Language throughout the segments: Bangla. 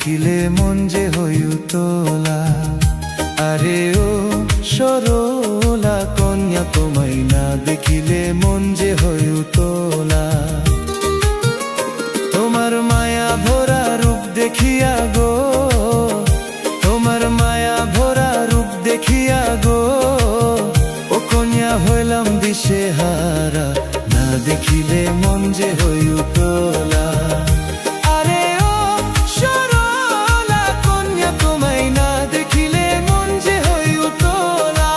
দেখিলে মন যে হই উতলা। আরে ও সরলা কন্যা, তোমায় না দেখিলে মন যে হই উতলা। তোমার মায়া ভরা রূপ দেখিয়া গো, তোমার মায়া ভরা রূপ দেখিয়া গো, ও কন্যা হইলাম দিশেহারা, না দেখিলে মন যে হই উতলা। আরে ও সরলা কন্যা, তোমায় না দেখিলে মন যে হই উতলা।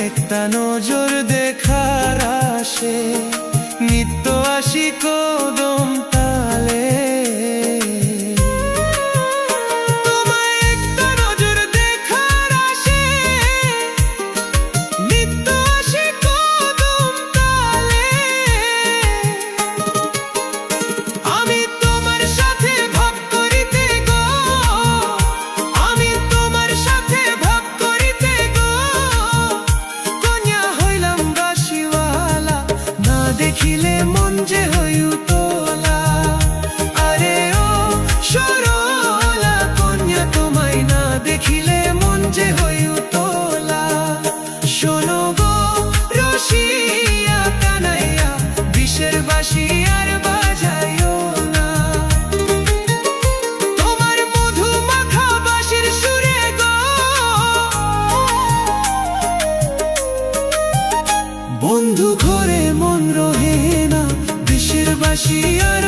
একটা নজর দেখার আসে, নিত্য আসি কদম তালে। তোমায় একটা নজর দেখার আসে, নিত্য আসি কদম তালে। আমি তোমার সাথে ভাব করিতে গো, আমি তোমার সাথে ভাব করিতে গো, দেখিলে মন যে হই উতলা। আরে ও সরলা কন্যা, তোমায় না দেখিলে মন যে হই উতলা। শোনো গো রসিয়া কানাইয়া, বিষের বাঁশি আর বাজাইও না। তোমার মধু মাখা বাঁশির সুরে গো, বন্ধু ঘরে মন রহে না, বিষের বাঁশি আর